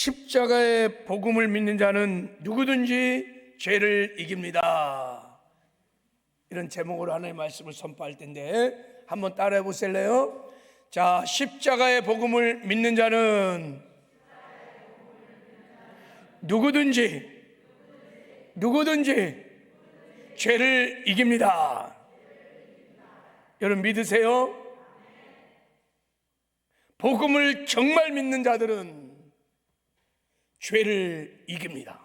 십자가의 복음을 믿는 자는 누구든지 죄를 이깁니다. 이런 제목으로 하나님의 말씀을 선포할 텐데 한번 따라해 보실래요? 자, 십자가의 복음을 믿는 자는 누구든지 죄를 이깁니다. 여러분 믿으세요? 복음을 정말 믿는 자들은 죄를 이깁니다.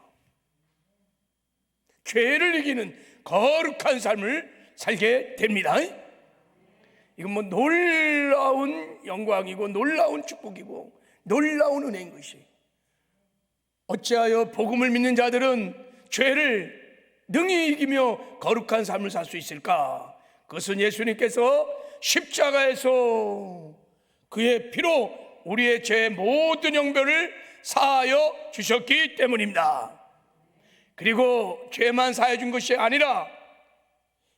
죄를 이기는 거룩한 삶을 살게 됩니다. 이건 뭐 놀라운 영광이고 놀라운 축복이고 놀라운 은혜인 것이, 어찌하여 복음을 믿는 자들은 죄를 능히 이기며 거룩한 삶을 살 수 있을까? 그것은 예수님께서 십자가에서 그의 피로 우리의 죄 모든 형벌을 사하여 주셨기 때문입니다. 그리고 죄만 사해 준 것이 아니라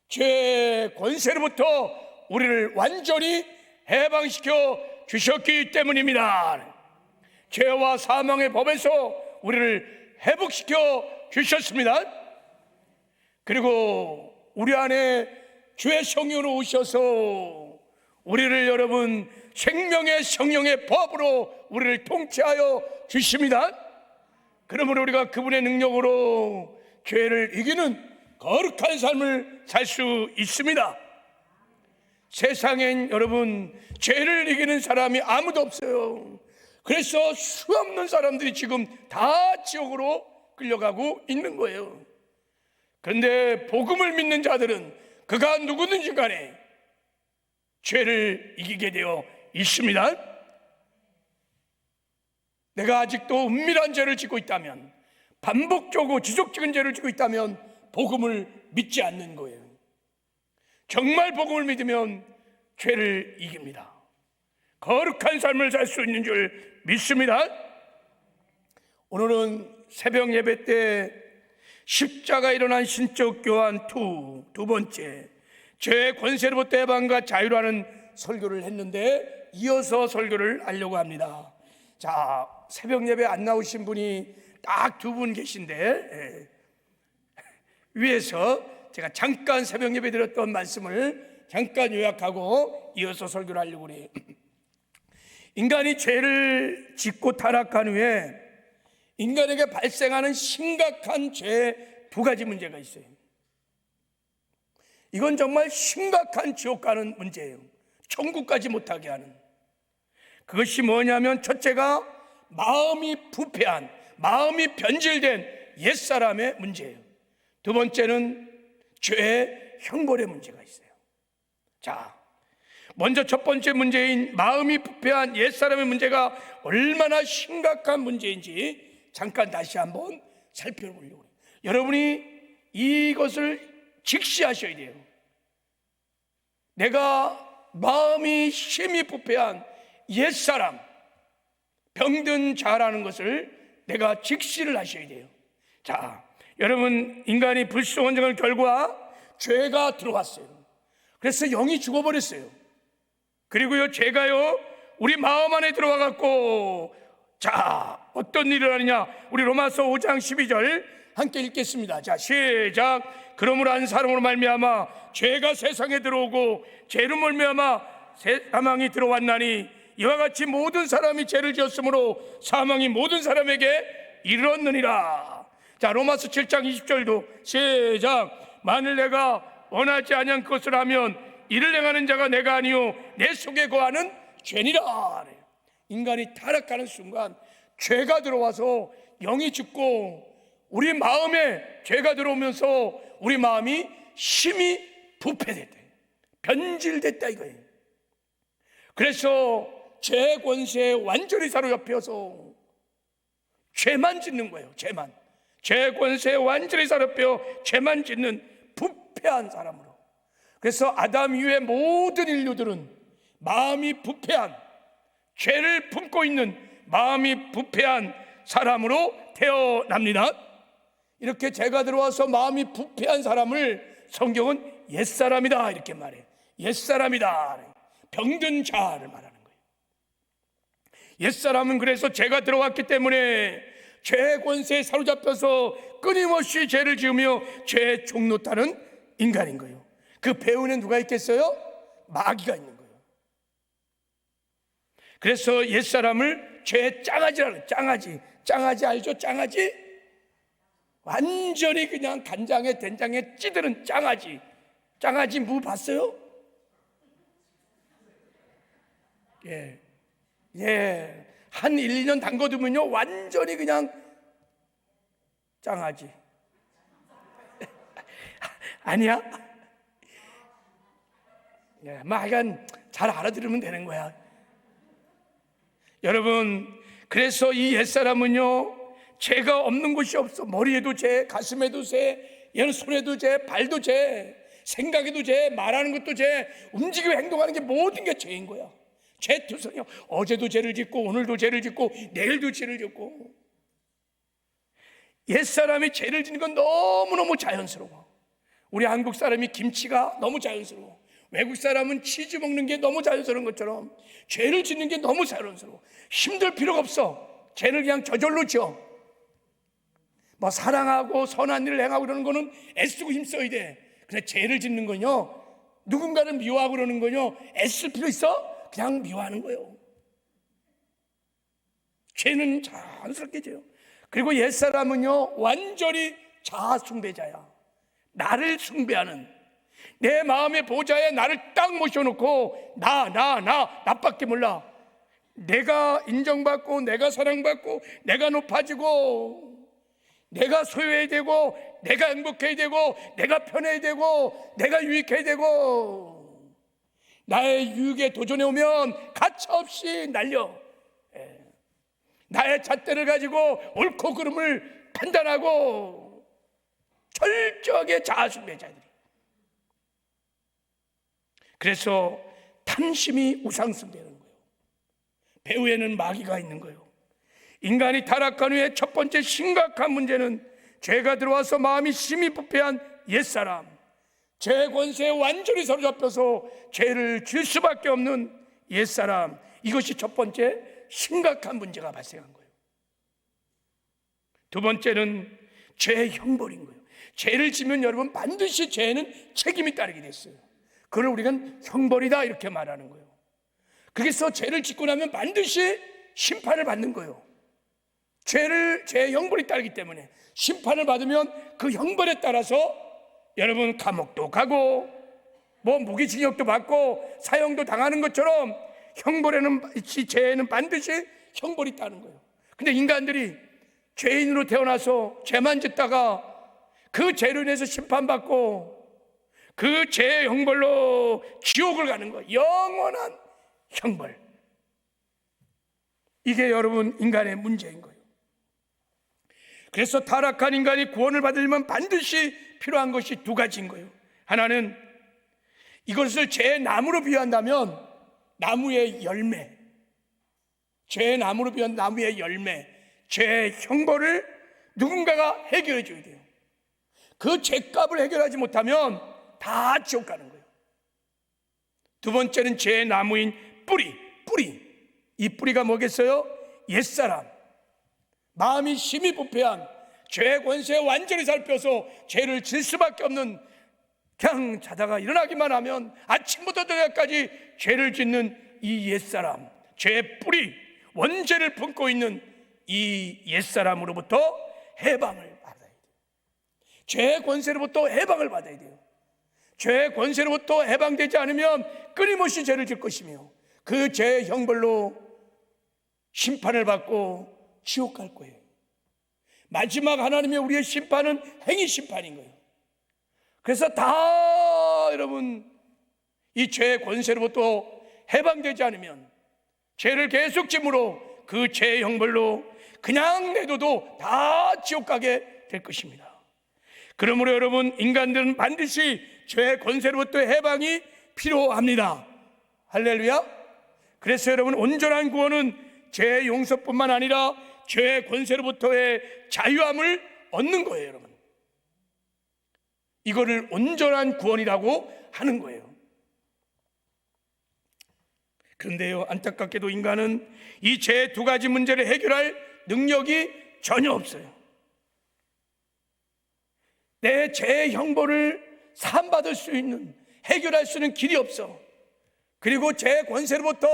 죄의 권세로부터 우리를 완전히 해방시켜 주셨기 때문입니다. 죄와 사망의 법에서 우리를 회복시켜 주셨습니다. 그리고 우리 안에 주의 성령으로 오셔서 우리를 여러분 생명의 성령의 법으로 우리를 통치하여 주십니다. 그러므로 우리가 그분의 능력으로 죄를 이기는 거룩한 삶을 살 수 있습니다. 세상엔 여러분 죄를 이기는 사람이 아무도 없어요. 그래서 수없는 사람들이 지금 다 지옥으로 끌려가고 있는 거예요. 그런데 복음을 믿는 자들은 그가 누구든지 간에 죄를 이기게 되어 있습니다. 내가 아직도 은밀한 죄를 짓고 있다면, 반복적으로 지속적인 죄를 짓고 있다면 복음을 믿지 않는 거예요. 정말 복음을 믿으면 죄를 이깁니다. 거룩한 삶을 살 수 있는 줄 믿습니다. 오늘은 새벽 예배 때 십자가 일어난 신적 교환 두 번째, 죄의 권세로부터 해방과 자유라는 설교를 했는데 이어서 설교를 하려고 합니다. 자, 새벽 예배 안 나오신 분이 딱 두 분 계신데, 위에서 제가 잠깐 새벽 예배 드렸던 말씀을 잠깐 요약하고 이어서 설교를 하려고 해요. 인간이 죄를 짓고 타락한 후에 인간에게 발생하는 심각한 죄 두 가지 문제가 있어요. 이건 정말 심각한 지옥 가는 문제예요. 천국까지 못하게 하는. 그것이 뭐냐면, 첫째가 마음이 부패한, 마음이 변질된 옛사람의 문제예요. 두 번째는 죄의 형벌의 문제가 있어요. 자, 먼저 첫 번째 문제인 마음이 부패한 옛사람의 문제가 얼마나 심각한 문제인지 잠깐 다시 한번 살펴보려고 해요. 여러분이 이것을 직시하셔야 돼요. 내가 마음이 심히 부패한 옛사람, 병든 자라는 것을 내가 직시를 하셔야 돼요. 자, 여러분, 인간이 불순종의 결과 죄가 들어왔어요. 그래서 영이 죽어버렸어요. 그리고요, 죄가요 우리 마음 안에 들어와 갖고, 자, 어떤 일이 일어나느냐, 우리 로마서 5장 12절 함께 읽겠습니다. 자, 시작. 그러므로 한 사람으로 말미암아 죄가 세상에 들어오고 죄로 말미암아 사망이 들어왔나니, 이와 같이 모든 사람이 죄를 지었으므로 사망이 모든 사람에게 이르렀느니라. 자, 로마서 7장 20절도 시작. 만일 내가 원하지 아니한 것을 하면 이를 행하는 자가 내가 아니요 내 속에 거하는 죄니라. 인간이 타락하는 순간 죄가 들어와서 영이 죽고 우리 마음에 죄가 들어오면서 우리 마음이 심히 부패됐다, 변질됐다 이거예요. 그래서 죄 권세에 완전히 사로잡혀서 죄만 짓는 거예요. 죄 권세에 완전히 사로잡혀 죄만 짓는 부패한 사람으로. 그래서 아담 이후의 모든 인류들은 마음이 부패한, 죄를 품고 있는 마음이 부패한 사람으로 태어납니다. 이렇게 죄가 들어와서 마음이 부패한 사람을 성경은 옛사람이다 이렇게 말해요. 옛사람이다, 병든 자를 말하는 거예요. 옛사람은 그래서 죄가 들어왔기 때문에 죄의 권세에 사로잡혀서 끊임없이 죄를 지으며 죄의 종로 타는 인간인 거예요. 그 배후에는 누가 있겠어요? 마귀가 있는 거예요. 그래서 옛사람을 죄의 짱아지라는, 짱아지 알죠? 짱아지? 완전히 그냥 간장에 된장에 찌드는 짱아지 무 봤어요? 한 1, 2년 담궈두면요 완전히 그냥 짱아지. 아니야? 하여간 잘 알아들으면 되는 거야. 여러분, 그래서 이 옛사람은요 죄가 없는 곳이 없어. 머리에도 죄, 가슴에도 죄, 얘는 손에도 죄, 발도 죄, 생각에도 죄, 말하는 것도 죄, 움직이고 행동하는 게 모든 게 죄인 거야. 죄투성이요. 어제도 죄를 짓고 오늘도 죄를 짓고 내일도 죄를 짓고. 옛사람이 죄를 짓는 건 너무너무 자연스러워. 우리 한국 사람이 김치가 너무 자연스러워. 외국 사람은 치즈 먹는 게 너무 자연스러운 것처럼 죄를 짓는 게 너무 자연스러워. 힘들 필요가 없어. 죄를 그냥 저절로 지어. 뭐 사랑하고 선한 일을 행하고 그러는 거는 애쓰고 힘써야 돼. 근데 죄를 짓는 건요, 누군가를 미워하고 그러는 건요, 애쓸 필요 있어? 그냥 미워하는 거예요. 죄는 자연스럽게 져요. 그리고 옛사람은요 완전히 자아 숭배자야. 나를 숭배하는, 내 마음의 보좌에 나를 딱 모셔놓고 나밖에 몰라. 내가 인정받고 내가 사랑받고 내가 높아지고 내가 소유해야 되고 내가 행복해야 되고 내가 편해야 되고 내가 유익해야 되고, 나의 유익에 도전해 오면 가차없이 날려. 나의 잣대를 가지고 옳고 그름을 판단하고 철저하게 자아숭배자들이. 그래서 탐심이 우상숭배하는 거예요. 배후에는 마귀가 있는 거예요. 인간이 타락한 후에 첫 번째 심각한 문제는 죄가 들어와서 마음이 심히 부패한 옛사람, 죄 권세에 완전히 사로잡혀서 죄를 질 수밖에 없는 옛사람, 이것이 첫 번째 심각한 문제가 발생한 거예요. 두 번째는 죄의 형벌인 거예요. 죄를 지면 여러분 반드시 죄에는 책임이 따르게 됐어요. 그걸 우리가 형벌이다 이렇게 말하는 거예요. 그래서 죄를 짓고 나면 반드시 심판을 받는 거예요. 죄의 형벌이 따르기 때문에 심판을 받으면 그 형벌에 따라서 여러분 감옥도 가고 뭐 무기징역도 받고 사형도 당하는 것처럼 죄에는 반드시 형벌이 따르는 거예요. 근데 인간들이 죄인으로 태어나서 죄만 짓다가 그 죄로 인해서 심판받고 그 죄의 형벌로 지옥을 가는 거예요. 영원한 형벌. 이게 여러분 인간의 문제인 거예요. 그래서 타락한 인간이 구원을 받으려면 반드시 필요한 것이 두 가지인 거예요. 하나는 이것을 죄의 나무로 비유한다면 나무의 열매, 죄의 나무로 비유한 나무의 열매, 죄의 형벌을 누군가가 해결해 줘야 돼요. 그 죄값을 해결하지 못하면 다 지옥 가는 거예요. 두 번째는 죄의 나무인 뿌리. 이 뿌리가 뭐겠어요? 옛사람, 마음이 심히 부패한, 죄의 권세에 완전히 살펴서 죄를 질 수밖에 없는, 그냥 자다가 일어나기만 하면 아침부터 저녁까지 죄를 짓는 이 옛사람, 죄의 뿌리, 원죄를 품고 있는 이 옛사람으로부터 해방을 받아야 돼요. 죄의 권세로부터 해방을 받아야 돼요. 죄의 권세로부터 해방되지 않으면 끊임없이 죄를 질 것이며 그 죄의 형벌로 심판을 받고 지옥 갈 거예요. 마지막 하나님의 우리의 심판은 행위 심판인 거예요. 그래서 다 여러분 이 죄의 권세로부터 해방되지 않으면 죄를 계속 짐으로 그 죄의 형벌로 그냥 내둬도 다 지옥 가게 될 것입니다. 그러므로 여러분 인간들은 반드시 죄의 권세로부터 해방이 필요합니다. 할렐루야. 그래서 여러분 온전한 구원은 죄의 용서뿐만 아니라 죄의 권세로부터의 자유함을 얻는 거예요. 여러분, 이거를 온전한 구원이라고 하는 거예요. 그런데요, 안타깝게도 인간은 이 죄 두 가지 문제를 해결할 능력이 전혀 없어요. 내 죄의 형벌을 사함받을 수 있는, 해결할 수 있는 길이 없어. 그리고 죄의 권세로부터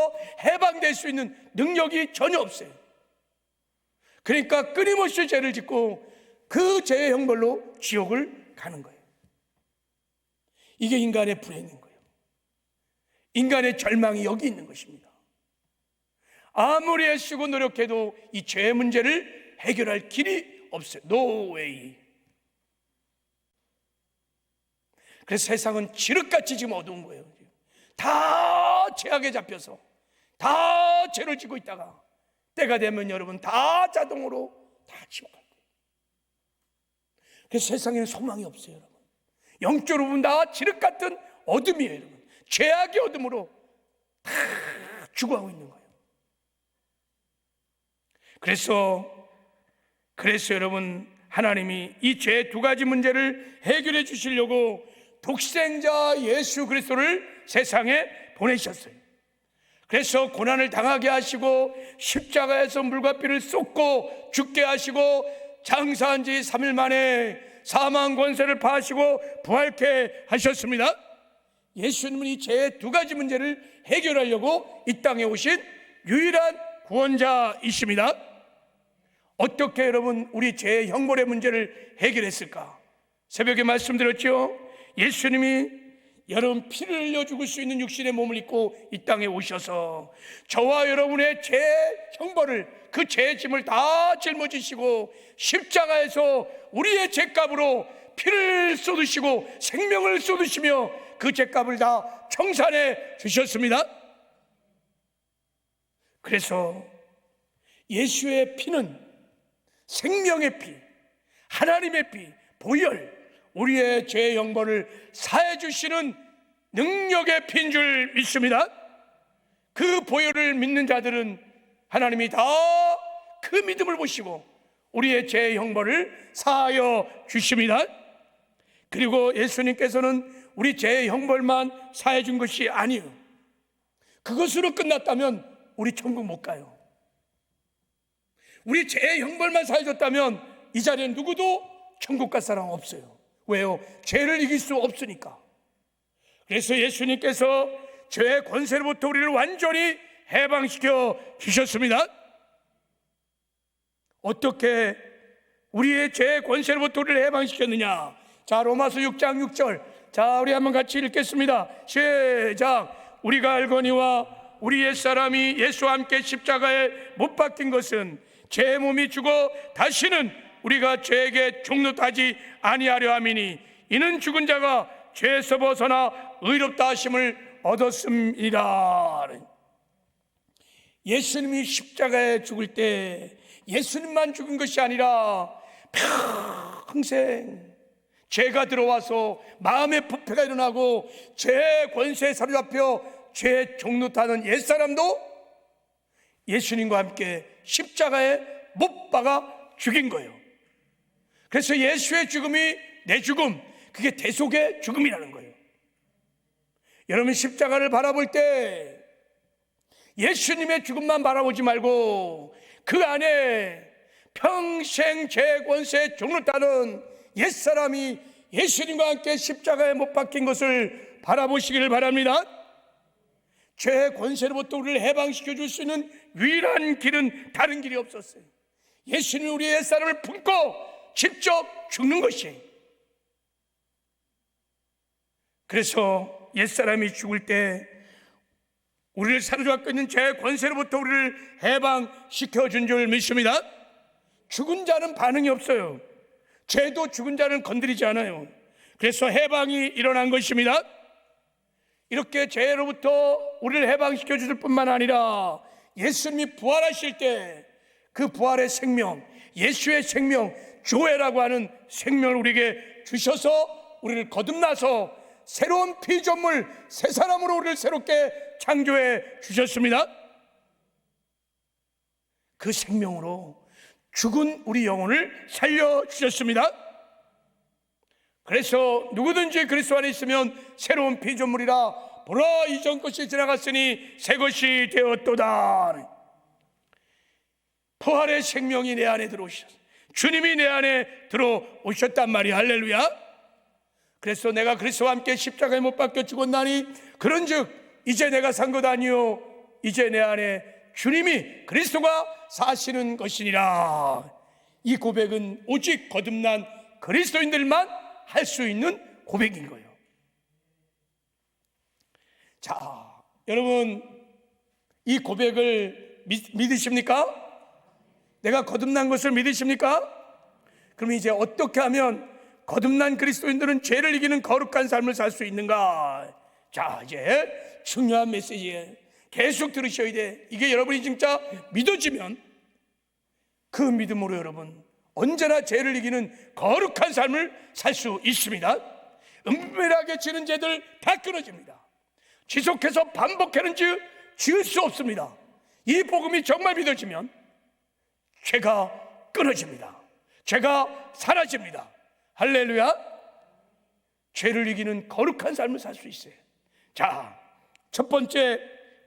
해방될 수 있는 능력이 전혀 없어요. 그러니까 끊임없이 죄를 짓고 그 죄의 형벌로 지옥을 가는 거예요. 이게 인간의 불행인 거예요. 인간의 절망이 여기 있는 것입니다. 아무리 애쓰고 노력해도 이 죄의 문제를 해결할 길이 없어요. No way. 그래서 세상은 지륵같이 지금 어두운 거예요. 다 죄악에 잡혀서 다 죄를 짓고 있다가 때가 되면 여러분 다 자동으로 다 지옥 갈 거예요. 그래서 세상에는 소망이 없어요, 여러분. 영적으로 보면 다 지륵같은 어둠이에요, 여러분. 죄악의 어둠으로 다 죽어가고 있는 거예요. 그래서 여러분, 하나님이 이 죄 두 가지 문제를 해결해 주시려고 독생자 예수 그리스도를 세상에 보내셨어요. 그래서 고난을 당하게 하시고 십자가에서 물과 피를 쏟고 죽게 하시고 장사한 지 3일 만에 사망 권세를 파하시고 부활케 하셨습니다. 예수님은 이 죄의 두 가지 문제를 해결하려고 이 땅에 오신 유일한 구원자이십니다. 어떻게 여러분 우리 죄의 형벌의 문제를 해결했을까? 새벽에 말씀드렸죠. 예수님이 여러분 피를 흘려 죽을 수 있는 육신의 몸을 입고 이 땅에 오셔서 저와 여러분의 죄 형벌을, 그 죄의 짐을 다 짊어지시고 십자가에서 우리의 죄값으로 피를 쏟으시고 생명을 쏟으시며 그 죄값을 다 청산해 주셨습니다. 그래서 예수의 피는 생명의 피, 하나님의 피, 보혈, 우리의 죄의 형벌을 사해 주시는 능력의 피인 줄 믿습니다. 그 보혈을 믿는 자들은 하나님이 다 그 믿음을 보시고 우리의 죄의 형벌을 사하여 주십니다. 그리고 예수님께서는 우리 죄의 형벌만 사해 준 것이 아니에요. 그것으로 끝났다면 우리 천국 못 가요. 우리 죄의 형벌만 사해 줬다면 이 자리에 누구도 천국 갈 사람 없어요. 왜요? 죄를 이길 수 없으니까. 그래서 예수님께서 죄의 권세로부터 우리를 완전히 해방시켜 주셨습니다. 어떻게 우리의 죄의 권세로부터 우리를 해방시켰느냐? 자, 로마서 6장 6절. 자, 우리 한번 같이 읽겠습니다. 시작. 우리가 알거니와 우리 옛사람이 예수와 함께 십자가에 못 박힌 것은 죄의 몸이 죽어 다시는 우리가 죄에게 종노하지 아니하려 함이니 이는 죽은 자가 죄에서 벗어나 의롭다 하심을 얻었음이라. 예수님이 십자가에 죽을 때 예수님만 죽은 것이 아니라 평생 죄가 들어와서 마음의 부패가 일어나고 죄의 권세에 사로잡혀 죄에 종노하는 옛사람도 예수님과 함께 십자가에 못 박아 죽인 거예요. 그래서 예수의 죽음이 내 죽음, 그게 대속의 죽음이라는 거예요. 여러분, 십자가를 바라볼 때 예수님의 죽음만 바라보지 말고 그 안에 평생 죄 권세에 종노하는 옛사람이 예수님과 함께 십자가에 못 박힌 것을 바라보시기를 바랍니다. 죄의 권세로부터 우리를 해방시켜 줄 수 있는 유일한 길은 다른 길이 없었어요. 예수님이 우리의 옛사람을 품고 직접 죽는 것이에요. 그래서 옛사람이 죽을 때 우리를 사로잡고 있는 죄의 권세로부터 우리를 해방시켜 준 줄 믿습니다. 죽은 자는 반응이 없어요. 죄도 죽은 자는 건드리지 않아요. 그래서 해방이 일어난 것입니다. 이렇게 죄로부터 우리를 해방시켜 주실 뿐만 아니라 예수님이 부활하실 때 그 부활의 생명, 예수의 생명, 조회라고 하는 생명을 우리에게 주셔서 우리를 거듭나서 새로운 피조물, 새 사람으로 우리를 새롭게 창조해 주셨습니다. 그 생명으로 죽은 우리 영혼을 살려주셨습니다. 그래서 누구든지 그리스도 안에 있으면 새로운 피조물이라 보라 이전 것이 지나갔으니 새 것이 되었도다. 부활의 생명이 내 안에 들어오셨어. 주님이 내 안에 들어오셨단 말이야. 할렐루야. 그래서 내가 그리스도와 함께 십자가에 못 박혀 죽었나니 그런즉 이제 내가 산 것 아니요 이제 내 안에 주님이 그리스도가 사시는 것이니라. 이 고백은 오직 거듭난 그리스도인들만 할 수 있는 고백인 거예요. 자, 여러분 이 고백을 믿으십니까? 내가 거듭난 것을 믿으십니까? 그럼 이제 어떻게 하면 거듭난 그리스도인들은 죄를 이기는 거룩한 삶을 살 수 있는가? 자, 이제 중요한 메시지에 계속 들으셔야 돼. 이게 여러분이 진짜 믿어지면 그 믿음으로 여러분 언제나 죄를 이기는 거룩한 삶을 살 수 있습니다. 은밀하게 지는 죄들 다 끊어집니다. 지속해서 반복하는 죄 지을 수 없습니다. 이 복음이 정말 믿어지면 죄가 끊어집니다. 죄가 사라집니다. 할렐루야. 죄를 이기는 거룩한 삶을 살 수 있어요. 자, 첫 번째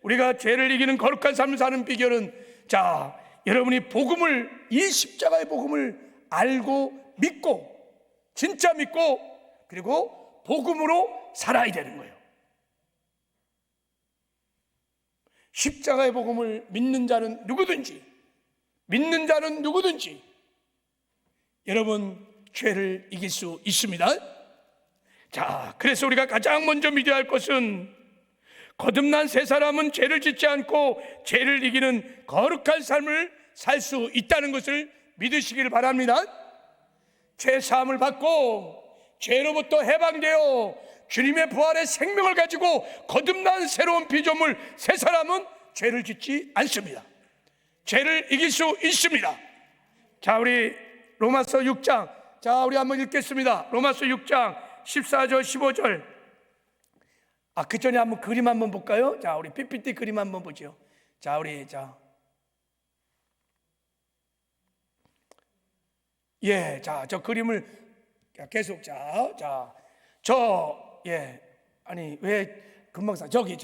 우리가 죄를 이기는 거룩한 삶을 사는 비결은, 자, 여러분이 복음을, 이 십자가의 복음을 알고 믿고, 진짜 믿고, 그리고 복음으로 살아야 되는 거예요. 십자가의 복음을 믿는 자는 누구든지 여러분 죄를 이길 수 있습니다. 자, 그래서 우리가 가장 먼저 믿어야 할 것은 거듭난 새 사람은 죄를 짓지 않고 죄를 이기는 거룩한 삶을 살 수 있다는 것을 믿으시기를 바랍니다. 죄 사함을 받고 죄로부터 해방되어 주님의 부활의 생명을 가지고 거듭난 새로운 피조물 새 사람은 죄를 짓지 않습니다. 죄를 이길 수 있습니다. 자, 우리 로마서 6장, 자, 우리 한번 읽겠습니다. 로마서 6장 14절 15절. 그 전에 한번 그림 한번 볼까요? 자, 우리 PPT 그림 한번 보죠. 자, 우리 저 그림을 계속 왜 금방 저기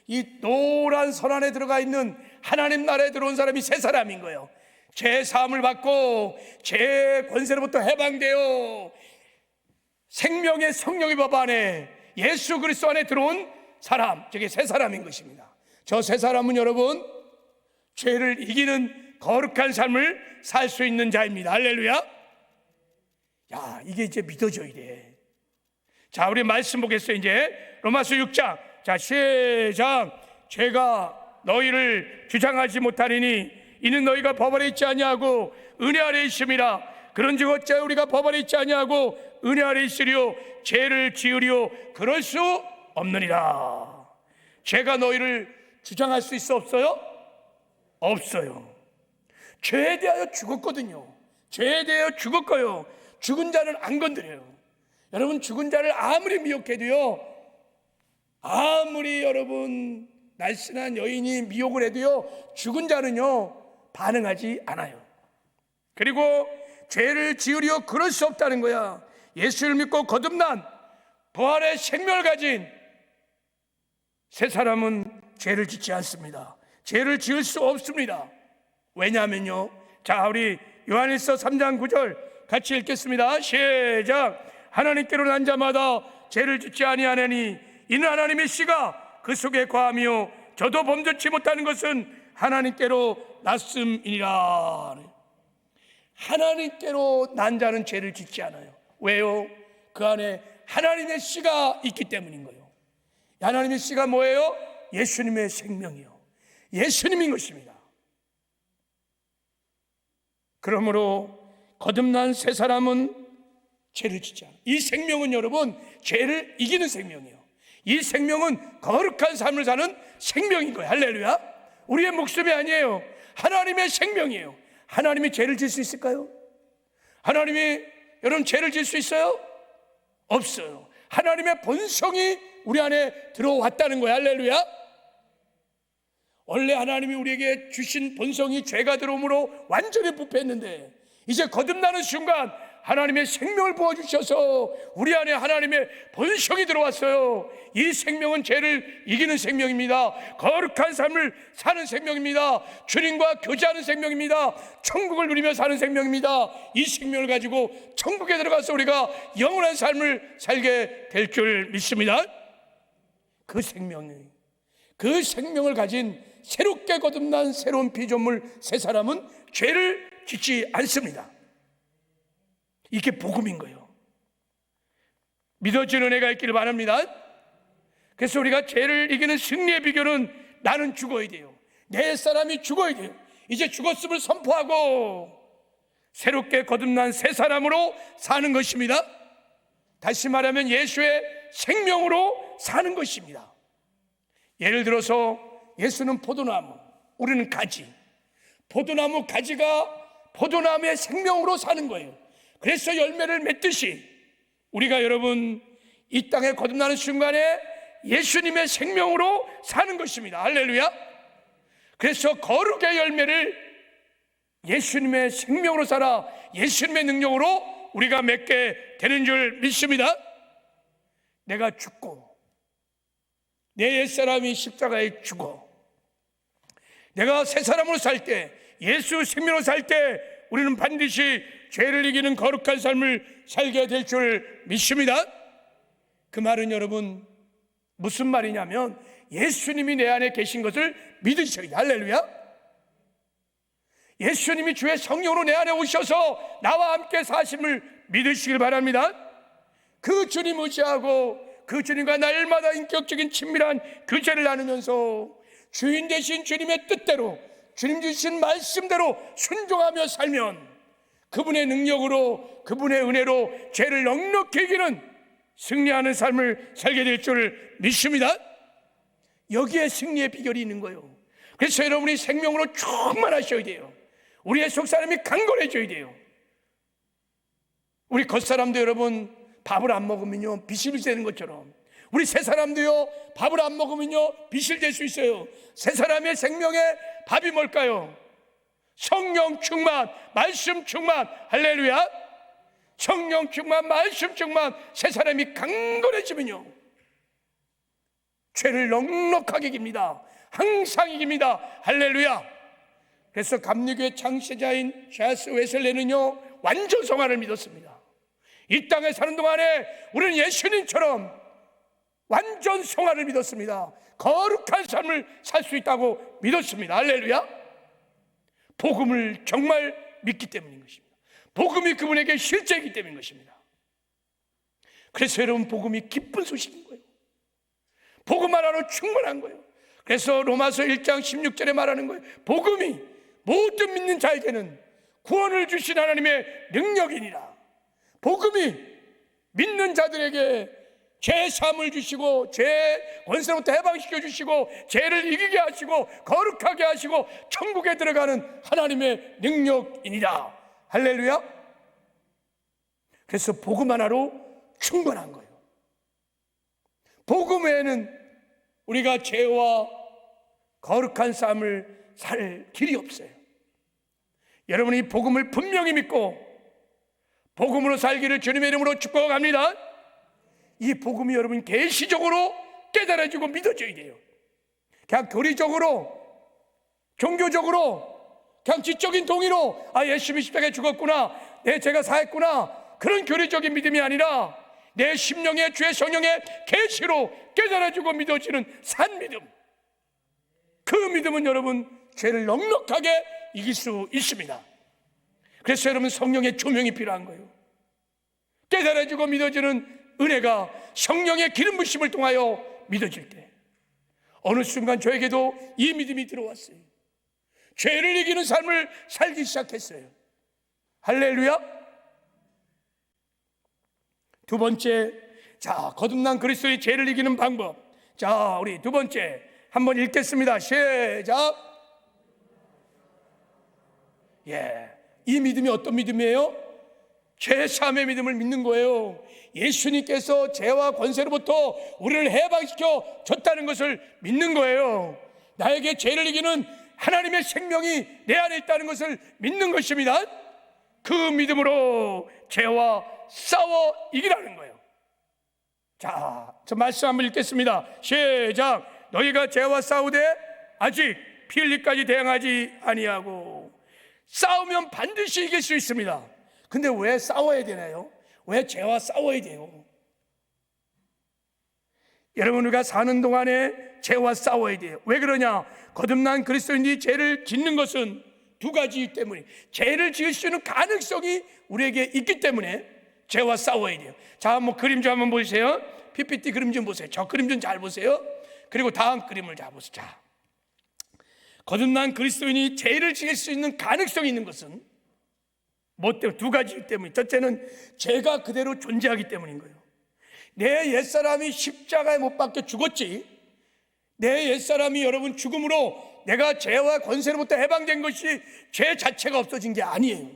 이 노란 선 안에 들어가 있는 하나님 나라에 들어온 사람이 새 사람인 거예요. 죄 사함을 받고 죄 권세로부터 해방되어 생명의 성령의 법 안에 예수 그리스도 안에 들어온 사람, 저게 새 사람인 것입니다. 저 새 사람은 여러분 죄를 이기는 거룩한 삶을 살 수 있는 자입니다. 할렐루야. 야, 이게 이제 믿어져야 돼. 자, 우리 말씀 보겠어요. 이제 로마서 6장, 자, 시작. 죄가 너희를 주장하지 못하리니 이는 너희가 법 아래 있지 아니하고 은혜 아래 있음이라. 그런즉 어찌하여 우리가 법 아래 있지 아니하고 은혜 아래 있으리요 죄를 지으리요 그럴 수 없느니라. 죄가 너희를 주장할 수 있어 없어요? 없어요. 죄에 대하여 죽었거든요. 죄에 대하여 죽었고요. 죽은 자는 안 건드려요. 여러분, 죽은 자를 아무리 미혹해도요, 아무리 여러분 날씬한 여인이 미혹을 해도요, 죽은 자는요 반응하지 않아요. 그리고 죄를 지으려 그럴 수 없다는 거야. 예수를 믿고 거듭난 부활의 생명을 가진 새 사람은 죄를 짓지 않습니다. 죄를 지을 수 없습니다. 왜냐하면요, 자, 우리 요한일서 3장 9절 같이 읽겠습니다. 시작. 하나님께로 난 자마다 죄를 짓지 아니하나니 이는 하나님의 씨가 그 속에 거하며 저도 범죄치 못하는 것은 하나님께로 났음이니라. 하나님께로 난 자는 죄를 짓지 않아요. 왜요? 그 안에 하나님의 씨가 있기 때문인 거예요. 하나님의 씨가 뭐예요? 예수님의 생명이요, 예수님인 것입니다. 그러므로 거듭난 새 사람은 죄를 짓지 않아요. 이 생명은 여러분 죄를 이기는 생명이에요. 이 생명은 거룩한 삶을 사는 생명인 거예요. 할렐루야. 우리의 목숨이 아니에요. 하나님의 생명이에요. 하나님이 죄를 질 수 있을까요? 하나님이 여러분 죄를 질 수 있어요? 없어요. 하나님의 본성이 우리 안에 들어왔다는 거예요. 할렐루야. 원래 하나님이 우리에게 주신 본성이 죄가 들어옴으로 완전히 부패했는데 이제 거듭나는 순간 하나님의 생명을 부어주셔서 우리 안에 하나님의 본성이 들어왔어요. 이 생명은 죄를 이기는 생명입니다. 거룩한 삶을 사는 생명입니다. 주님과 교제하는 생명입니다. 천국을 누리며 사는 생명입니다. 이 생명을 가지고 천국에 들어가서 우리가 영원한 삶을 살게 될 줄 믿습니다. 그 생명을 가진 새롭게 거듭난 새로운 피조물 새 사람은 죄를 짓지 않습니다. 이게 복음인 거예요. 믿어지는 은혜가 있기를 바랍니다. 그래서 우리가 죄를 이기는 승리의 비결은 나는 죽어야 돼요. 내 사람이 죽어야 돼요. 이제 죽었음을 선포하고 새롭게 거듭난 새 사람으로 사는 것입니다. 다시 말하면 예수의 생명으로 사는 것입니다. 예를 들어서 예수는 포도나무, 우리는 가지. 포도나무 가지가 포도나무의 생명으로 사는 거예요. 그래서 열매를 맺듯이 우리가 여러분 이 땅에 거듭나는 순간에 예수님의 생명으로 사는 것입니다. 할렐루야. 그래서 거룩의 열매를 예수님의 생명으로 살아 예수님의 능력으로 우리가 맺게 되는 줄 믿습니다. 내가 죽고 내 옛사람이 십자가에 죽어 내가 새 사람으로 살 때, 예수 생명으로 살 때 우리는 반드시 죄를 이기는 거룩한 삶을 살게 될 줄 믿습니다. 그 말은 여러분 무슨 말이냐면 예수님이 내 안에 계신 것을 믿으셔야 돼요. 할렐루야. 예수님이 주의 성령으로 내 안에 오셔서 나와 함께 사심을 믿으시길 바랍니다. 그 주님 의지하고 그 주님과 날마다 인격적인 친밀한 교제를 나누면서 주인 되신 주님의 뜻대로 주님 주신 말씀대로 순종하며 살면 그분의 능력으로 그분의 은혜로 죄를 넉넉히 이기는 승리하는 삶을 살게 될 줄 믿습니다. 여기에 승리의 비결이 있는 거예요. 그래서 여러분이 생명으로 충만하셔야 돼요. 우리의 속사람이 강건해져야 돼요. 우리 겉사람도 여러분 밥을 안 먹으면요 비실이 되는 것처럼 우리 새 사람도요 밥을 안 먹으면요 비실 될 수 있어요. 새 사람의 생명의 밥이 뭘까요? 성령 충만, 말씀 충만. 할렐루야. 성령 충만, 말씀 충만. 새 사람이 강건해지면요 죄를 넉넉하게 이깁니다. 항상 이깁니다. 할렐루야. 그래서 감리교의 창시자인 샤스 웨슬레는요 완전 성화를 믿었습니다. 이 땅에 사는 동안에 우리는 예수님처럼 완전 성화를 믿었습니다. 거룩한 삶을 살 수 있다고 믿었습니다. 할렐루야. 복음을 정말 믿기 때문인 것입니다. 복음이 그분에게 실제이기 때문인 것입니다. 그래서 여러분 복음이 기쁜 소식인 거예요. 복음 하나로 충분한 거예요. 그래서 로마서 1장 16절에 말하는 거예요. 복음이 모든 믿는 자에게는 구원을 주신 하나님의 능력이니라. 복음이 믿는 자들에게 죄 사함을 주시고 죄 권세로부터 해방시켜 주시고 죄를 이기게 하시고 거룩하게 하시고 천국에 들어가는 하나님의 능력이니라. 할렐루야. 그래서 복음 하나로 충분한 거예요. 복음 외에는 우리가 죄와 거룩한 삶을 살 길이 없어요. 여러분이 복음을 분명히 믿고 복음으로 살기를 주님의 이름으로 축복합니다. 이 복음이 여러분 계시적으로 깨달아지고 믿어져야 돼요. 그냥 교리적으로 종교적으로 그냥 지적인 동의로 예수님이 십자가에 죽었구나, 내 죄가 사했구나, 그런 교리적인 믿음이 아니라 내 심령의 주의 성령의 계시로 깨달아지고 믿어지는 산 믿음. 그 믿음은 여러분 죄를 넉넉하게 이길 수 있습니다. 그래서 여러분 성령의 조명이 필요한 거예요. 깨달아지고 믿어지는 은혜가 성령의 기름 부심을 통하여 믿어질 때 어느 순간 저에게도 이 믿음이 들어왔어요. 죄를 이기는 삶을 살기 시작했어요. 할렐루야. 두 번째, 자, 거듭난 그리스도의 죄를 이기는 방법. 자, 우리 두 번째 한번 읽겠습니다. 시작. 이 믿음이 어떤 믿음이에요? 죄사함의 믿음을 믿는 거예요. 예수님께서 죄와 권세로부터 우리를 해방시켜 줬다는 것을 믿는 거예요. 나에게 죄를 이기는 하나님의 생명이 내 안에 있다는 것을 믿는 것입니다. 그 믿음으로 죄와 싸워 이기라는 거예요. 자, 저 말씀 한번 읽겠습니다. 시작. 너희가 죄와 싸우되 아직 피 흘리까지 대항하지 아니하고. 싸우면 반드시 이길 수 있습니다. 근데 왜 싸워야 되나요? 왜 죄와 싸워야 돼요? 여러분, 우리가 사는 동안에 죄와 싸워야 돼요. 왜 그러냐? 거듭난 그리스도인이 죄를 짓는 것은 두 가지 때문에, 죄를 지을 수 있는 가능성이 우리에게 있기 때문에 죄와 싸워야 돼요. 자, 그림 좀 한번 보세요. PPT 그림 좀 보세요. 저 그림 좀 잘 보세요. 그리고 다음 그림을 잘 보세요. 자, 거듭난 그리스도인이 죄를 지을 수 있는 가능성이 있는 것은 뭐 때문에? 두 가지 때문에. 첫째는 죄가 그대로 존재하기 때문인 거예요. 내 옛사람이 십자가에 못 박혀 죽었지, 내 옛사람이 여러분 죽음으로 내가 죄와 권세로부터 해방된 것이 죄 자체가 없어진 게 아니에요.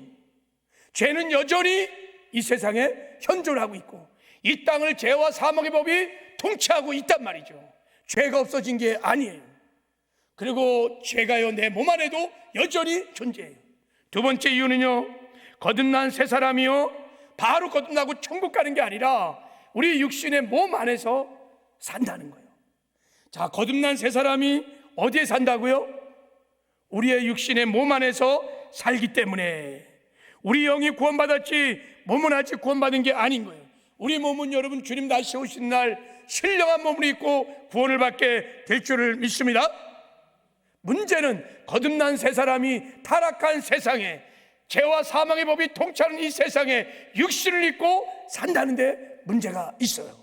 죄는 여전히 이 세상에 현존하고 있고 이 땅을 죄와 사망의 법이 통치하고 있단 말이죠. 죄가 없어진 게 아니에요. 그리고 죄가요, 내 몸 안에도 여전히 존재해요. 두 번째 이유는요, 거듭난 새 사람이요, 바로 거듭나고 천국 가는 게 아니라 우리 육신의 몸 안에서 산다는 거예요. 자, 거듭난 새 사람이 어디에 산다고요? 우리의 육신의 몸 안에서 살기 때문에. 우리 영이 구원받았지 몸은 아직 구원받은 게 아닌 거예요. 우리 몸은 여러분 주님 다시 오신 날 신령한 몸을 입고 구원을 받게 될 줄을 믿습니다. 문제는 거듭난 새 사람이 타락한 세상에, 죄와 사망의 법이 통치하는 이 세상에 육신을 입고 산다는데 문제가 있어요.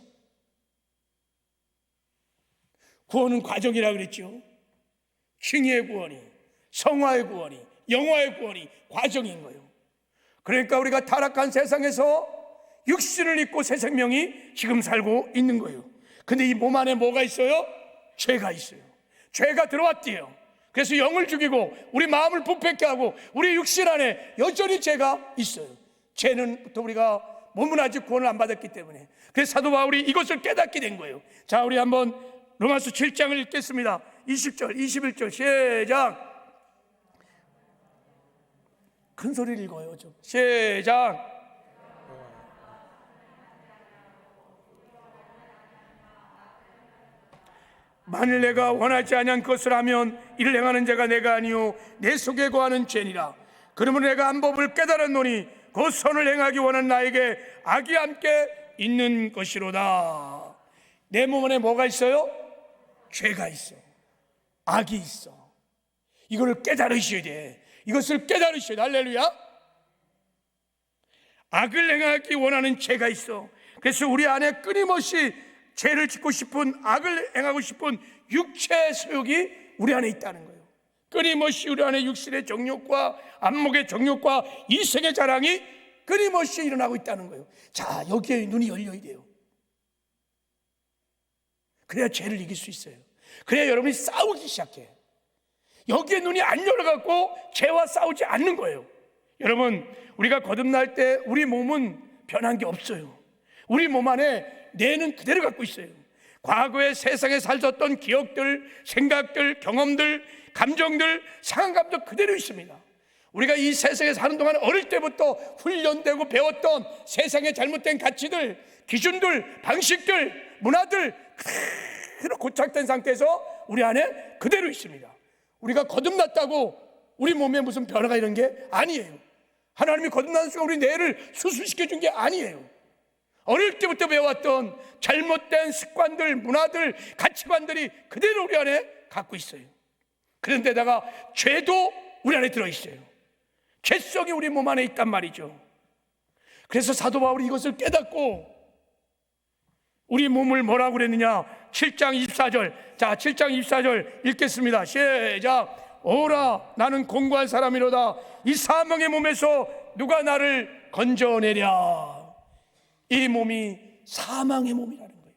구원은 과정이라 그랬죠. 칭의의 구원이, 성화의 구원이, 영화의 구원이 과정인 거예요. 그러니까 우리가 타락한 세상에서 육신을 입고 새 생명이 지금 살고 있는 거예요. 근데 이 몸 안에 뭐가 있어요? 죄가 있어요. 죄가 들어왔대요. 그래서 영을 죽이고 우리 마음을 부패케 하고 우리 육신 안에 여전히 죄가 있어요. 죄는 또 우리가 몸은 아직 구원을 안 받았기 때문에. 그래서 사도 바울이 이것을 깨닫게 된 거예요. 자, 우리 한번 로마서 7장을 읽겠습니다. 20절, 21절 시작. 큰 소리를 읽어요. 좀 시작. 만일 내가 원하지 아니한 것을 하면 이를 행하는 자가 내가 아니요 내 속에 거하는 죄니라. 그러므로 내가 한 법을 깨달았노니 그 선을 행하기 원하는 나에게 악이 함께 있는 것이로다. 내 몸 안에 뭐가 있어요? 죄가 있어, 악이 있어. 이걸 깨달으셔야 돼. 이것을 깨달으셔야 돼. 할렐루야. 악을 행하기 원하는 죄가 있어. 그래서 우리 안에 끊임없이 죄를 짓고 싶은, 악을 행하고 싶은 육체의 소욕이 우리 안에 있다는 거예요. 끊임없이 우리 안에 육신의 정욕과 안목의 정욕과 이생의 자랑이 끊임없이 일어나고 있다는 거예요. 자, 여기에 눈이 열려야 돼요. 그래야 죄를 이길 수 있어요. 그래야 여러분이 싸우기 시작해. 여기에 눈이 안 열어갖고 죄와 싸우지 않는 거예요. 여러분, 우리가 거듭날 때 우리 몸은 변한 게 없어요. 우리 몸 안에 뇌는 그대로 갖고 있어요. 과거에 세상에 살았던 기억들, 생각들, 경험들, 감정들, 상한 감정 그대로 있습니다. 우리가 이 세상에 사는 동안 어릴 때부터 훈련되고 배웠던 세상의 잘못된 가치들, 기준들, 방식들, 문화들 그대로 고착된 상태에서 우리 안에 그대로 있습니다. 우리가 거듭났다고 우리 몸에 무슨 변화가 이런 게 아니에요. 하나님이 거듭난 순간 우리 뇌를 수술시켜 준 게 아니에요. 어릴 때부터 배워왔던 잘못된 습관들, 문화들, 가치관들이 그대로 우리 안에 갖고 있어요. 그런데다가 죄도 우리 안에 들어있어요. 죄성이 우리 몸 안에 있단 말이죠. 그래서 사도 바울이 이것을 깨닫고 우리 몸을 뭐라고 그랬느냐? 7장 24절. 자, 7장 24절 읽겠습니다. 시작. 오라, 나는 공고한 사람이로다. 이 사망의 몸에서 누가 나를 건져내랴. 이 몸이 사망의 몸이라는 거예요.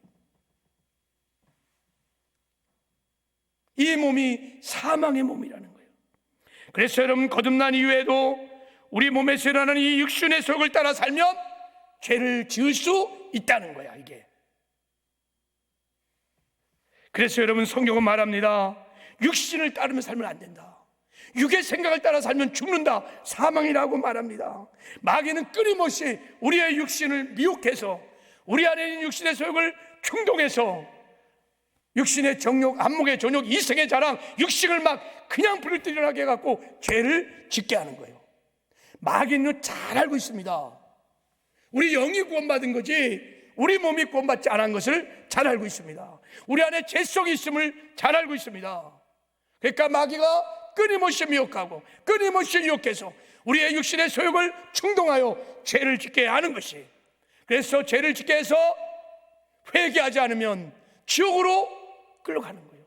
이 몸이 사망의 몸이라는 거예요. 그래서 여러분, 거듭난 이후에도 우리 몸에서 일어나는 이 육신의 속을 따라 살면 죄를 지을 수 있다는 거야, 이게. 그래서 여러분, 성경은 말합니다. 육신을 따르며 살면 안 된다. 육의 생각을 따라 살면 죽는다, 사망이라고 말합니다. 마귀는 끊임없이 우리의 육신을 미혹해서 우리 안에 있는 육신의 소욕을 충동해서 육신의 정욕, 안목의 정욕, 이성의 자랑, 육식을 막 그냥 불들여나게 해갖고 죄를 짓게 하는 거예요. 마귀는 잘 알고 있습니다. 우리 영이 구원받은 거지 우리 몸이 구원받지 않은 것을 잘 알고 있습니다. 우리 안에 죄성이 있음을 잘 알고 있습니다. 그러니까 마귀가 끊임없이 미혹하고 끊임없이 유혹해서 우리의 육신의 소욕을 충동하여 죄를 짓게 하는 것이, 그래서 죄를 짓게 해서 회개하지 않으면 지옥으로 끌려가는 거예요.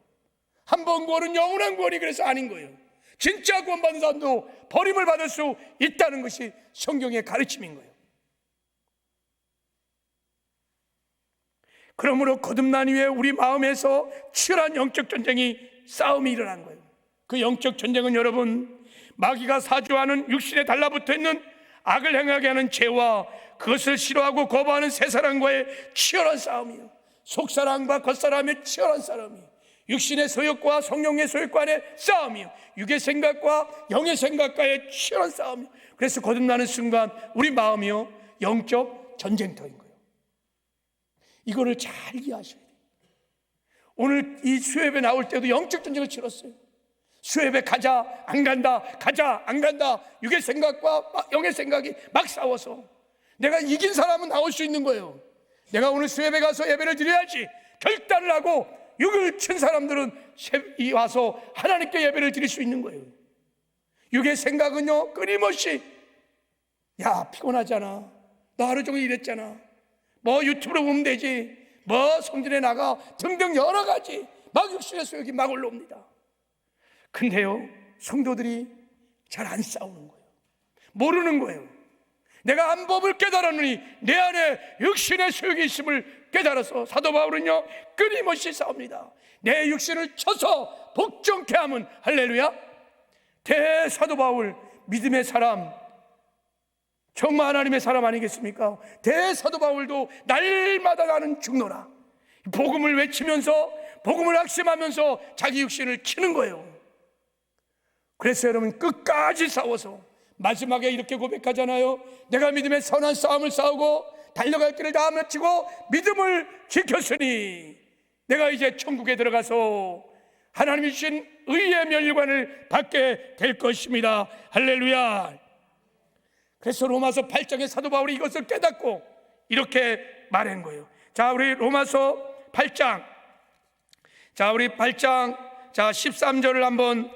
한 번 구원은 영원한 구원이 그래서 아닌 거예요. 진짜 구원받은 사람도 버림을 받을 수 있다는 것이 성경의 가르침인 거예요. 그러므로 거듭난 이후에 우리 마음에서 치열한 영적 전쟁이, 싸움이 일어난 거예요. 그 영적 전쟁은 여러분, 마귀가 사주하는 육신에 달라붙어 있는 악을 행하게 하는 죄와 그것을 싫어하고 거부하는 새사람과의 치열한 싸움이에요. 속사람과 겉사람의 치열한 싸움이에요. 육신의 소욕과 성령의 소욕 간의 싸움이에요. 육의 생각과 영의 생각과의 치열한 싸움이에요. 그래서 거듭나는 순간 우리 마음이요, 영적 전쟁터인 거예요. 이거를 잘 이해하셔야 돼요. 오늘 이 수협에 나올 때도 영적 전쟁을 치렀어요. 수협에 가자 안 간다, 가자 안 간다, 육의 생각과 영의 생각이 막 싸워서 내가 이긴 사람은 나올 수 있는 거예요. 내가 오늘 수협에 가서 예배를 드려야지 결단을 하고 육을 친 사람들은 와서 하나님께 예배를 드릴 수 있는 거예요. 육의 생각은요, 끊임없이 야 피곤하잖아, 너 하루 종일 일했잖아, 뭐 유튜브로 보면 되지, 뭐 성전에 나가 등등 여러 가지 막 육신의 소욕이 막 올라옵니다. 근데요, 성도들이 잘 안 싸우는 거예요. 모르는 거예요. 내가 한 법을 깨달았느니 내 안에 육신의 소욕이 있음을 깨달아서 사도 바울은요, 끊임없이 싸웁니다. 내 육신을 쳐서 복종케 하면, 할렐루야, 대사도 바울, 믿음의 사람, 정말 하나님의 사람 아니겠습니까? 대사도 바울도 날마다 나는 죽노라, 복음을 외치면서 복음을 확신하면서 자기 육신을 치는 거예요. 그래서 여러분, 끝까지 싸워서 마지막에 이렇게 고백하잖아요. 내가 믿음의 선한 싸움을 싸우고 달려갈 길을 다 마치고 믿음을 지켰으니 내가 이제 천국에 들어가서 하나님이 주신 의의 면류관을 받게 될 것입니다. 할렐루야. 그래서 로마서 8장에 사도 바울이 이것을 깨닫고 이렇게 말한 거예요. 자, 우리 로마서 8장, 자, 우리 8장, 자, 13절을 한번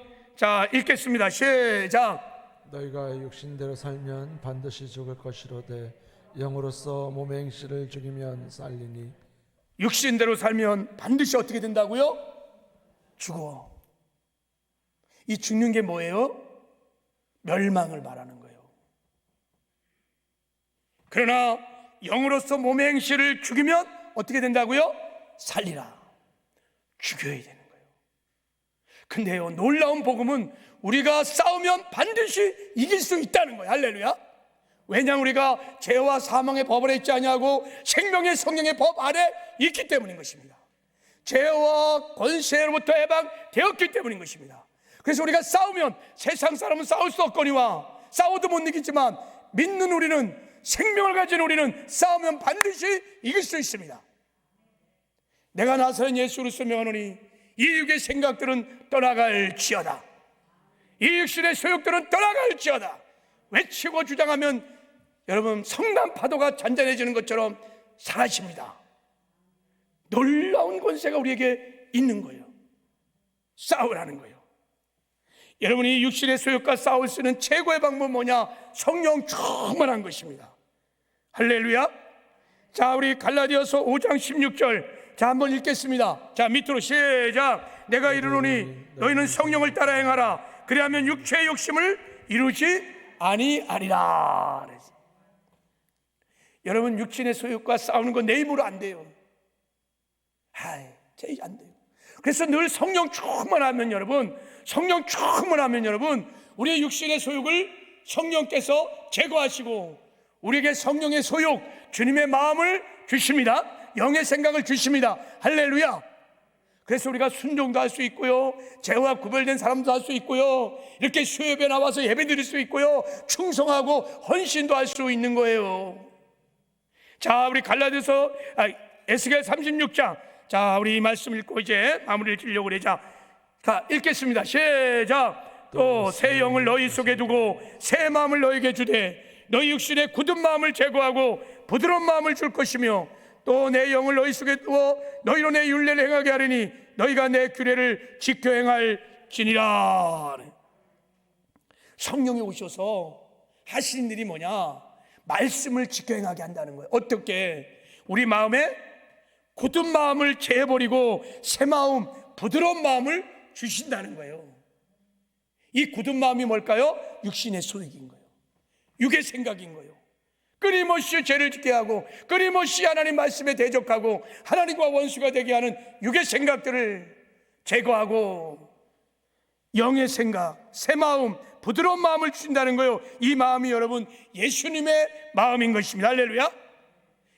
읽겠습니다. 시작. 너희가 육신대로 살면 반드시 죽을 것이로되 영으로서 몸의 행실을 죽이면 살리니. 육신대로 살면 반드시 어떻게 된다고요? 죽어. 이 죽는 게 뭐예요? 멸망을 말하는 거예요. 그러나 영으로서 몸의 행실을 죽이면 어떻게 된다고요? 살리라. 죽여야 되는 거예요. 근데요, 놀라운 복음은 우리가 싸우면 반드시 이길 수 있다는 거예요. 할렐루야. 왜냐하면 우리가 죄와 사망의 법 아래 있지 아니하고 생명의 성령의 법 아래 있기 때문인 것입니다. 죄와 권세로부터 해방되었기 때문인 것입니다. 그래서 우리가 싸우면 세상 사람은 싸울 수 없거니와 싸워도 못 이기지만 믿는 우리는, 생명을 가진 우리는 싸우면 반드시 이길 수 있습니다. 내가 나사렛 예수를 명하노니 이 육의 생각들은 떠나갈지어다, 이 육신의 소욕들은 떠나갈지어다 외치고 주장하면 여러분, 성난 파도가 잔잔해지는 것처럼 사라집니다. 놀라운 권세가 우리에게 있는 거예요. 싸우라는 거예요. 여러분이 육신의 소욕과 싸울 수 있는 최고의 방법은 뭐냐? 성령 충만한 것입니다. 할렐루야. 자, 우리 갈라디아서 5장 16절, 자, 한번 읽겠습니다. 자, 밑으로 시작. 내가 이르노니 너희는 성령을 따라 행하라. 그리하면 육체의 욕심을 이루지 아니하리라. 여러분, 육신의 소욕과 싸우는 건 내 힘으로 안 돼요. 제 안 돼요. 그래서 늘 성령 충만하면 여러분, 성령 충만하면 여러분, 우리의 육신의 소욕을 성령께서 제거하시고 우리에게 성령의 소욕, 주님의 마음을 주십니다. 영의 생각을 주십니다. 할렐루야. 그래서 우리가 순종도 할 수 있고요, 죄와 구별된 사람도 할 수 있고요, 이렇게 수협에 나와서 예배 드릴 수 있고요, 충성하고 헌신도 할 수 있는 거예요. 자, 우리 갈라디아서 에스겔 36장, 자, 우리 이 말씀 읽고 이제 마무리를 지으려고 그래. 자, 읽겠습니다. 시작. 또 새 영을 너희 속에 두고 새 마음을 너희에게 주되 너희 육신의 굳은 마음을 제거하고 부드러운 마음을 줄 것이며 또 내 영을 너희 속에 두어 너희로 내 율례를 행하게 하리니 너희가 내 규례를 지켜 행할지니라. 성령이 오셔서 하시는 일이 뭐냐? 말씀을 지켜 행하게 한다는 거예요. 어떻게? 우리 마음에 굳은 마음을 제해버리고 새 마음, 부드러운 마음을 주신다는 거예요. 이 굳은 마음이 뭘까요? 육신의 소욕인 거예요. 육의 생각인 거예요. 끊임없이 죄를 짓게 하고 끊임없이 하나님 말씀에 대적하고 하나님과 원수가 되게 하는 육의 생각들을 제거하고 영의 생각, 새 마음, 부드러운 마음을 주신다는 거예요. 이 마음이 여러분 예수님의 마음인 것입니다. 할렐루야.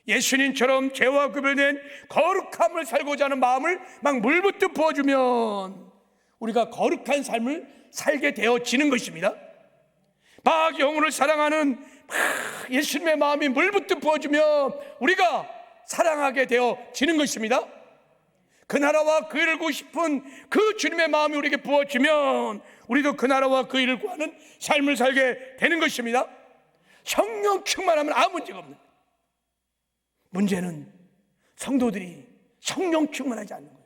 예수님처럼 죄와 구별된 거룩함을 살고자 하는 마음을 막 물붓듯 부어주면 우리가 거룩한 삶을 살게 되어지는 것입니다. 막 영혼을 사랑하는 예수님의 마음이 물붓듯 부어주면 우리가 사랑하게 되어지는 것입니다. 그 나라와 그 일을 구하고 싶은 그 주님의 마음이 우리에게 부어지면 우리도 그 나라와 그 일을 구하는 삶을 살게 되는 것입니다. 성령 충만하면 아무 문제가 없는 거예요. 문제는 성도들이 성령 충만하지 않는 거예요.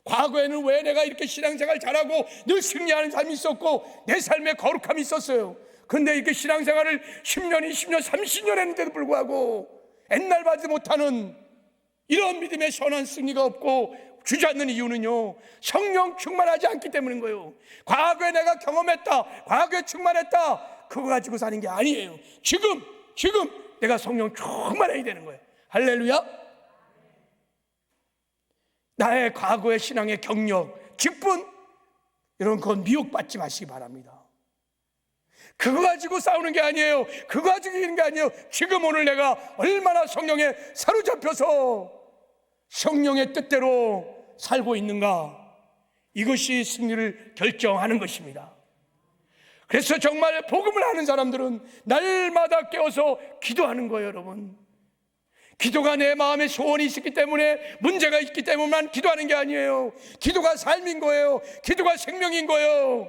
과거에는 왜 내가 이렇게 신앙생활 잘하고 늘 승리하는 삶이 있었고 내 삶에 거룩함이 있었어요. 그런데 이렇게 신앙생활을 10년, 20년, 30년 했는데도 불구하고 옛날 받지 못하는 이런 믿음의 선한 승리가 없고 주지 않는 이유는요, 성령 충만하지 않기 때문인 거예요. 과거에 내가 경험했다, 과거에 충만했다, 그거 가지고 사는 게 아니에요. 지금 내가 성령 충만해야 되는 거예요. 할렐루야. 나의 과거의 신앙의 경력, 직분 이런 건 미혹받지 마시기 바랍니다. 그거 가지고 싸우는 게 아니에요. 그거 가지고 이기는 게 아니에요. 지금 오늘 내가 얼마나 성령에 사로잡혀서 성령의 뜻대로 살고 있는가, 이것이 승리를 결정하는 것입니다. 그래서 정말 복음을 아는 사람들은 날마다 깨어서 기도하는 거예요. 여러분, 기도가 내 마음에 소원이 있기 때문에, 문제가 있기 때문에만 기도하는 게 아니에요. 기도가 삶인 거예요. 기도가 생명인 거예요.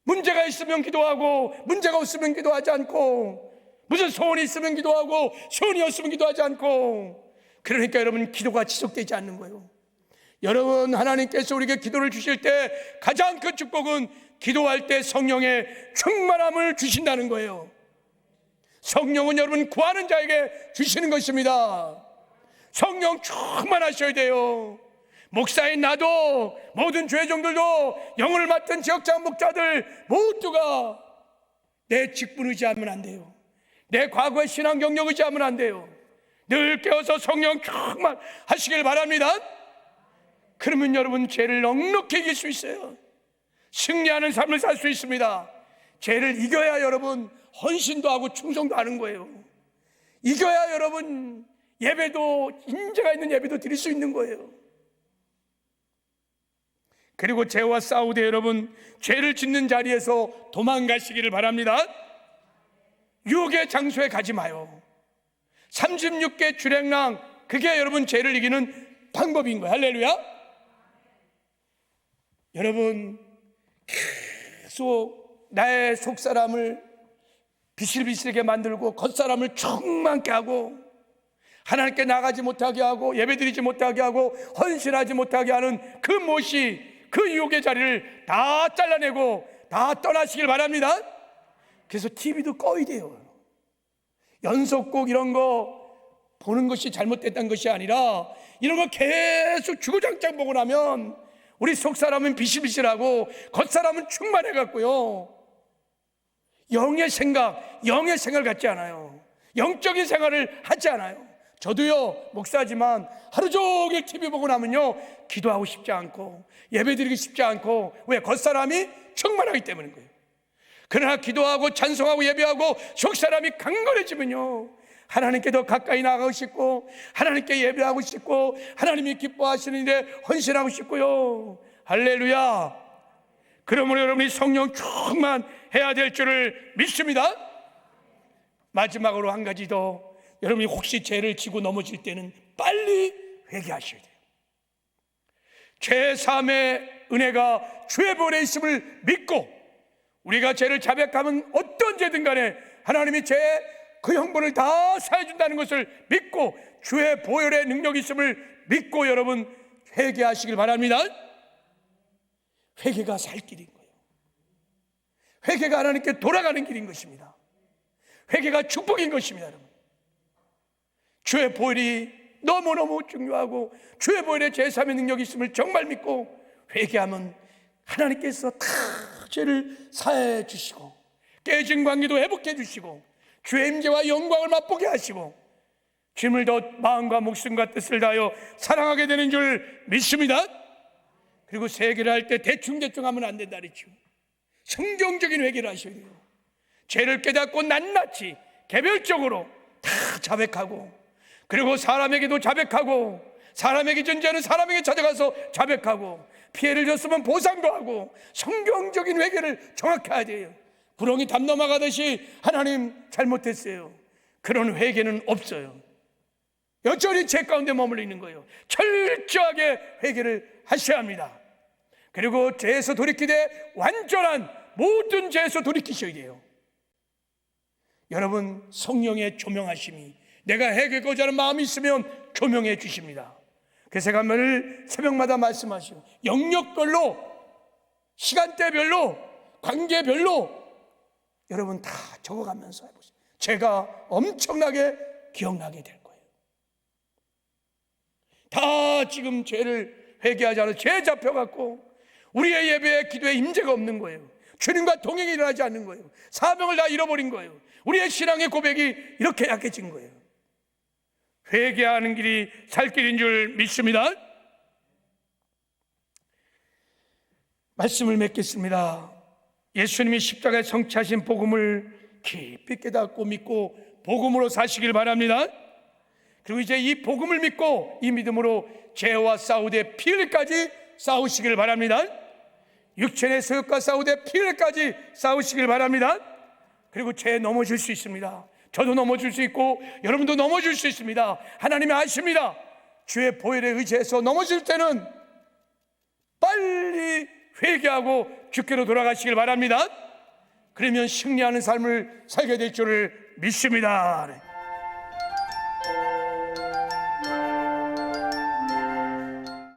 문제가 있으면 기도하고 문제가 없으면 기도하지 않고, 무슨 소원이 있으면 기도하고 소원이 없으면 기도하지 않고, 그러니까 여러분 기도가 지속되지 않는 거예요. 여러분, 하나님께서 우리에게 기도를 주실 때 가장 큰 축복은 기도할 때 성령의 충만함을 주신다는 거예요. 성령은 여러분 구하는 자에게 주시는 것입니다. 성령 충만하셔야 돼요. 목사인 나도, 모든 죄종들도, 영혼을 맡은 지역장 목자들 모두가 내 직분 의지하면 안 돼요. 내 과거의 신앙 경력 의지하면 안 돼요. 늘 깨어서 성령 충만하시길 바랍니다. 그러면 여러분 죄를 넉넉히 이길 수 있어요. 승리하는 삶을 살 수 있습니다. 죄를 이겨야 여러분 헌신도 하고 충성도 하는 거예요. 이겨야 여러분 예배도, 인재가 있는 예배도 드릴 수 있는 거예요. 그리고 죄와 싸우되 여러분 죄를 짓는 자리에서 도망가시기를 바랍니다. 유혹의 장소에 가지 마요. 36개 주랭랑, 그게 여러분 죄를 이기는 방법인 거예요. 할렐루야. 여러분, 계속 나의 속사람을 비실비실하게 만들고 겉사람을 충만케 하고 하나님께 나가지 못하게 하고 예배드리지 못하게 하고 헌신하지 못하게 하는 그 못이, 그 유혹의 자리를 다 잘라내고 다 떠나시길 바랍니다. 그래서 TV도 꺼야 돼요. 연속곡 이런 거 보는 것이 잘못됐다는 것이 아니라 이런 거 계속 주구장창 보고 나면 우리 속사람은 비실비실하고 겉사람은 충만해갖고요, 영의 생각, 영의 생활 같지 않아요. 영적인 생활을 하지 않아요. 저도요, 목사지만 하루 종일 TV 보고 나면요 기도하고 싶지 않고 예배드리기 쉽지 않고, 왜? 겉사람이 충만하기 때문인 거예요. 그러나 기도하고 찬송하고 예배하고 속사람이 강건해지면요 하나님께 더 가까이 나가고 싶고, 하나님께 예배하고 싶고, 하나님이 기뻐하시는 일에 헌신하고 싶고요. 할렐루야. 그러므로 여러분이 성령 충만해야 될 줄을 믿습니다. 마지막으로 한 가지 더, 여러분이 혹시 죄를 지고 넘어질 때는 빨리 회개하셔야 돼요. 죄사함의 은혜가 주의 보혈에 있음을 믿고, 우리가 죄를 자백하면 어떤 죄든 간에 하나님이 죄 그 형벌을 다 사해준다는 것을 믿고, 주의 보혈의 능력이 있음을 믿고 여러분 회개하시길 바랍니다. 회개가 살 길인 거예요. 회개가 하나님께 돌아가는 길인 것입니다. 회개가 축복인 것입니다. 여러분, 주의 보혈이 너무너무 중요하고, 주의 보혈의 제사함의 능력이 있음을 정말 믿고 회개하면 하나님께서 다 죄를 사해 주시고, 깨진 관계도 회복해 주시고, 주의 임재와 영광을 맛보게 하시고, 주님을 더 마음과 목숨과 뜻을 다하여 사랑하게 되는 줄 믿습니다. 그리고 회개를 할 때 대충대충 하면 안 된다 그랬죠. 성경적인 회개를 하셔야 돼요. 죄를 깨닫고 낱낱이 개별적으로 다 자백하고, 그리고 사람에게도 자백하고, 사람에게 전제하는 사람에게 찾아가서 자백하고, 피해를 줬으면 보상도 하고, 성경적인 회개를 정확히 해야 돼요. 구렁이 담 넘어가듯이 하나님 잘못했어요, 그런 회개는 없어요. 여전히 죄 가운데 머물러 있는 거예요. 철저하게 회개를 하셔야 합니다. 그리고 죄에서 돌이키되 완전한 모든 죄에서 돌이키셔야 돼요. 여러분, 성령의 조명하심이, 내가 회개하고자 하는 마음이 있으면 조명해 주십니다. 그래서 제가 매일 새벽마다 말씀하시고, 영역별로, 시간대별로, 관계별로 여러분 다 적어가면서 해보세요. 제가 엄청나게 기억나게 될 거예요. 다 지금 죄를 회개하지 않아 죄 잡혀갖고 우리의 예배에 기도에 임재가 없는 거예요. 주님과 동행이 일어나지 않는 거예요. 사명을 다 잃어버린 거예요. 우리의 신앙의 고백이 이렇게 약해진 거예요. 회개하는 길이 살 길인 줄 믿습니다. 말씀을 맺겠습니다. 예수님이 십자가에 성취하신 복음을 깊이 깨닫고 믿고 복음으로 사시길 바랍니다. 그리고 이제 이 복음을 믿고 이 믿음으로 죄와 싸우되 피 흘릴까지 싸우시길 바랍니다. 육체의 세력과 싸우되 피 흘릴까지 싸우시길 바랍니다. 그리고 죄에 넘어질 수 있습니다. 저도 넘어질 수 있고 여러분도 넘어질 수 있습니다. 하나님이 아십니다. 주의 보혈에 의지해서 넘어질 때는 빨리 회개하고 주께로 돌아가시길 바랍니다. 그러면 승리하는 삶을 살게 될 줄을 믿습니다.